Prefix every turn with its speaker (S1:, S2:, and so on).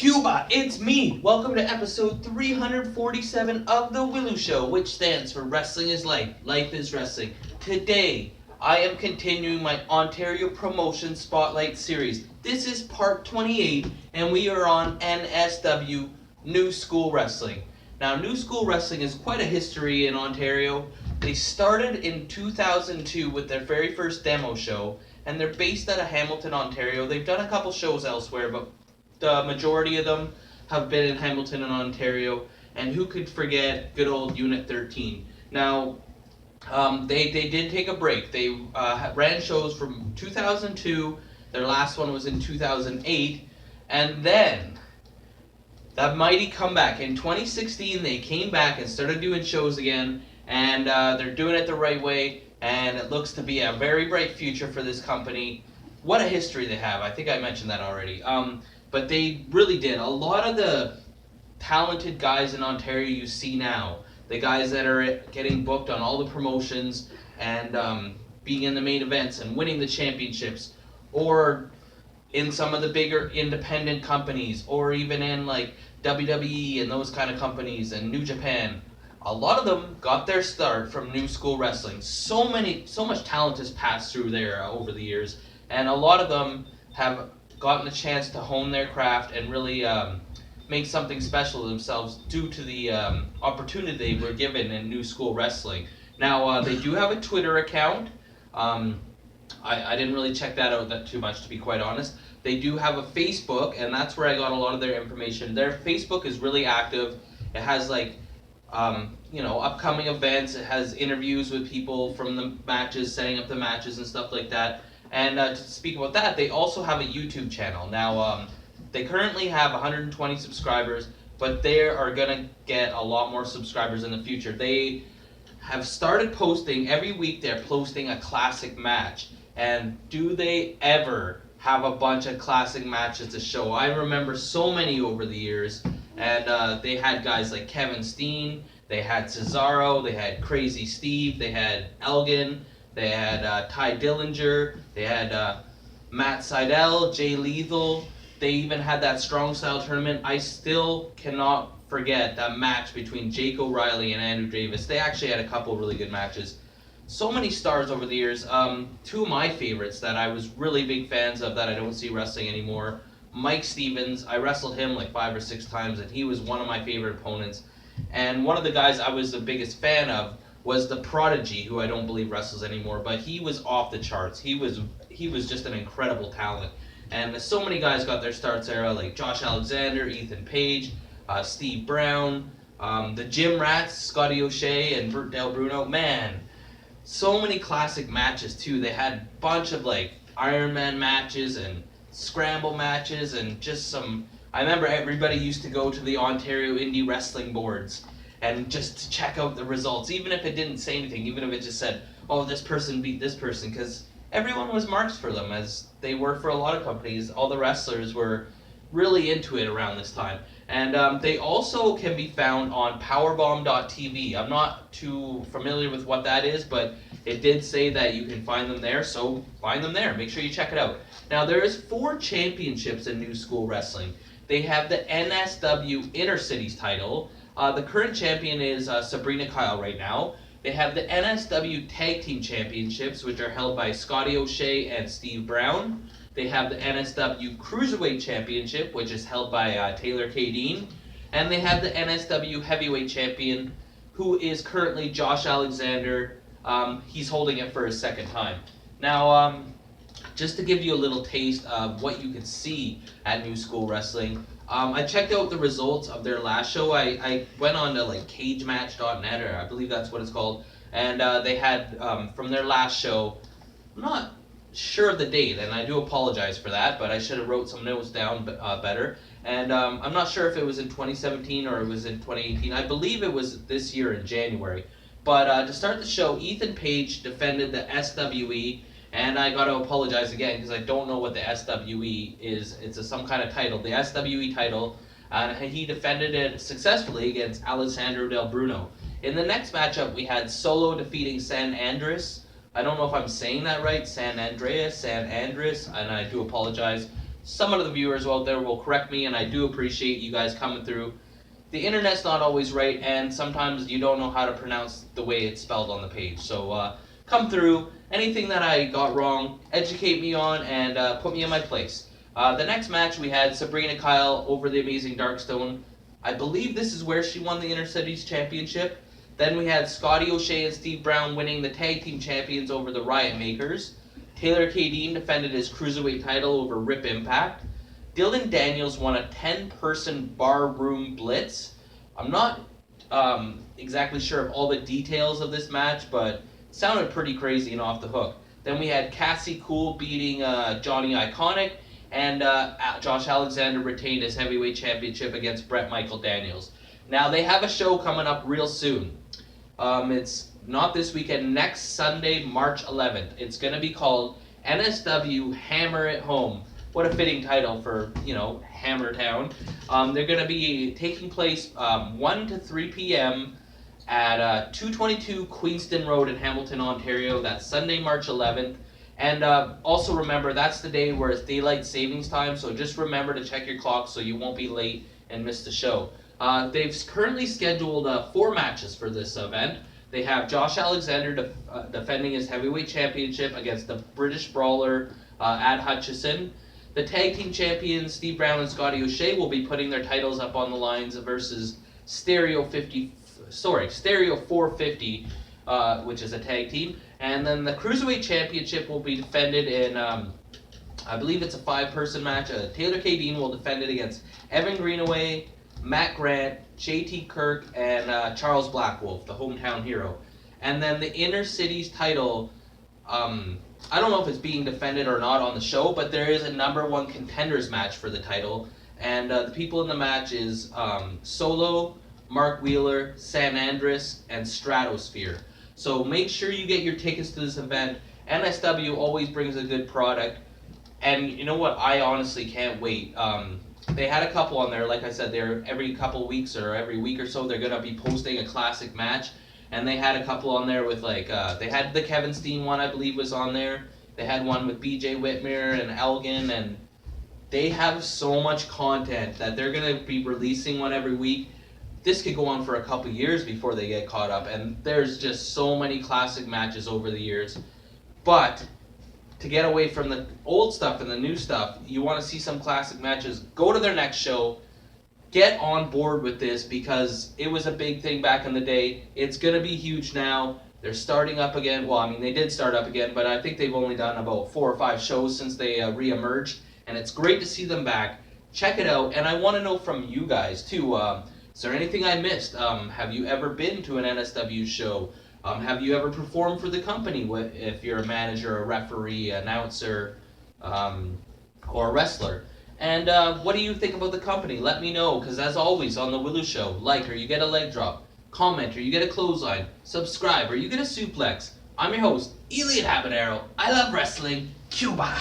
S1: Cuba, it's me! Welcome to episode 347 of The W.I.L.L.I.W Show, which stands for Wrestling is Life, Life is Wrestling. Today, I am continuing my Ontario Promotion Spotlight series. This is part 28, and we are on NSW, New School Wrestling. Now, New School Wrestling is quite a history in Ontario. They started in 2002 with their very first demo show, and they're based out of Hamilton, Ontario. They've done a couple shows elsewhere, but the majority of them have been in Hamilton and Ontario, and who could forget good old Unit 13. Now, they did take a break. They ran shows from 2002, their last one was in 2008, and then that mighty comeback. In 2016, they came back and started doing shows again, and they're doing it the right way, and it looks to be a very bright future for this company. What a history they have. I think I mentioned that already. But they really did. A lot of the talented guys in Ontario you see now, the guys that are getting booked on all the promotions and being in the main events and winning the championships, or in some of the bigger independent companies, or even in like WWE and those kind of companies and New Japan, a lot of them got their start from New School Wrestling. So much talent has passed through there over the years, and a lot of them have gotten a chance to hone their craft and really make something special of themselves due to the opportunity they were given in New School Wrestling. Now, they do have a Twitter account. I didn't really check that out that too much, to be quite honest. They do have a Facebook, and that's where I got a lot of their information. Their Facebook is really active. It has like upcoming events. It has interviews with people from the matches, setting up the matches and stuff like that. And to speak about that, they also have a YouTube channel. Now, they currently have 120 subscribers, but they are going to get a lot more subscribers in the future. They have started posting, every week they're posting a classic match. And do they ever have a bunch of classic matches to show? I remember so many over the years. And they had guys like Kevin Steen, they had Cesaro, they had Crazy Steve, they had Elgin, they had Ty Dillinger, they had Matt Sydal, Jay Lethal. They even had that Strong Style tournament. I still cannot forget that match between Jake O'Reilly and Andrew Davis. They actually had a couple really good matches. So many stars over the years. Two of my favorites that I was really big fans of that I don't see wrestling anymore. Mike Stevens. I wrestled him like 5 or 6 times, and he was one of my favorite opponents. And one of the guys I was the biggest fan of was the Prodigy, who I don't believe wrestles anymore, but he was off the charts. He was just an incredible talent. And so many guys got their starts there, like Josh Alexander, Ethan Page, Steve Brown, the Gym Rats, Scotty O'Shea, and Bert Del Bruno. Man, so many classic matches too. They had a bunch of like Iron Man matches and scramble matches and just some. I remember everybody used to go to the Ontario Indie Wrestling boards and just to check out the results, even if it didn't say anything, even if it just said, oh, this person beat this person, because everyone was marks for them, as they were for a lot of companies. All the wrestlers were really into it around this time. And they also can be found on powerbomb.tv. I'm not too familiar with what that is, but it did say that you can find them there, so find them there. Make sure you check it out. Now, there is 4 championships in New School Wrestling. They have the NSW Intercities title. The current champion is Sabrina Kyle right now. They have the NSW Tag Team Championships, which are held by Scotty O'Shea and Steve Brown. They have the NSW Cruiserweight Championship, which is held by Taylor Cadine. And they have the NSW Heavyweight Champion, who is currently Josh Alexander. He's holding it for his second time. Now, just to give you a little taste of what you can see at New School Wrestling, I checked out the results of their last show. I went on to like cagematch.net, or I believe that's what it's called, and they had from their last show, I'm not sure of the date, and I do apologize for that, but I should have wrote some notes down better. And I'm not sure if it was in 2017 or it was in 2018. I believe it was this year in January. But to start the show, Ethan Page defended the SWE. And I got to apologize again because I don't know what the SWE is. It's some kind of title, the SWE title, and he defended it successfully against Alessandro Del Bruno. In the next matchup, we had Solo defeating San Andreas. I don't know if I'm saying that right, San Andreas, and I do apologize. some of the viewers out there will correct me, and I do appreciate you guys coming through. The internet's not always right, and sometimes you don't know how to pronounce the way it's spelled on the page. So come through. Anything that I got wrong, educate me on, and put me in my place. The next match, we had Sabrina Kyle over the Amazing Darkstone. I believe this is where she won the Intercities Championship. Then we had Scotty O'Shea and Steve Brown winning the Tag Team Champions over the Riot Makers. Taylor Cadine defended his Cruiserweight title over Rip Impact. Dylan Daniels won a 10-person barroom blitz. I'm not exactly sure of all the details of this match, but it sounded pretty crazy and off the hook. Then we had Cassie Cool beating Johnny Iconic, and Josh Alexander retained his heavyweight championship against Bret Michael Daniels. Now, they have a show coming up real soon. It's not this weekend, next Sunday, March 11th. It's going to be called NSW Hammer at Home. What a fitting title for, Hammertown. They're going to be taking place 1 to 3 p.m. at 222 Queenston Road in Hamilton, Ontario. That's Sunday, March 11th. And also remember, that's the day where it's daylight savings time, so just remember to check your clock so you won't be late and miss the show. They've currently scheduled 4 matches for this event. They have Josh Alexander defending his heavyweight championship against the British brawler Ad Hutchison. The tag team champions Steve Brown and Scotty O'Shea will be putting their titles up on the lines versus Stereo 450, which is a tag team. And then the Cruiserweight Championship will be defended in, I believe it's a 5-person match. Taylor Cadine will defend it against Evan Greenaway, Matt Grant, JT Kirk, and Charles Blackwolf, the hometown hero. And then the Inner Cities title, I don't know if it's being defended or not on the show, but there is a #1 contenders match for the title. And the people in the match is Solo, Mark Wheeler, San Andres, and Stratosphere. So make sure you get your tickets to this event. NSW always brings a good product. And you know what? I honestly can't wait. They had a couple on there. Like I said, they're every couple weeks or every week or so, they're going to be posting a classic match. And they had a couple on there with they had the Kevin Steen one, I believe, was on there. They had one with BJ Whitmer and Elgin. And they have so much content that they're going to be releasing one every week. This could go on for a couple years before they get caught up, and there's just so many classic matches over the years. But to get away from the old stuff and the new stuff, you want to see some classic matches, go to their next show, get on board with this, because it was a big thing back in the day. It's going to be huge now. They're starting up again. Well, I mean, they did start up again, but I think they've only done about 4 or 5 shows since they re-emerged, and it's great to see them back. Check it out, and I want to know from you guys, too. Is there anything I missed? Have you ever been to an NSW show? Have you ever performed for the company if you're a manager, a referee, announcer, or a wrestler? And what do you think about the company? Let me know, because as always on the W.I.L.L.I.W show, like or you get a leg drop, comment or you get a clothesline, subscribe or you get a suplex. I'm your host, Elian Habanero. I love wrestling. Cuba!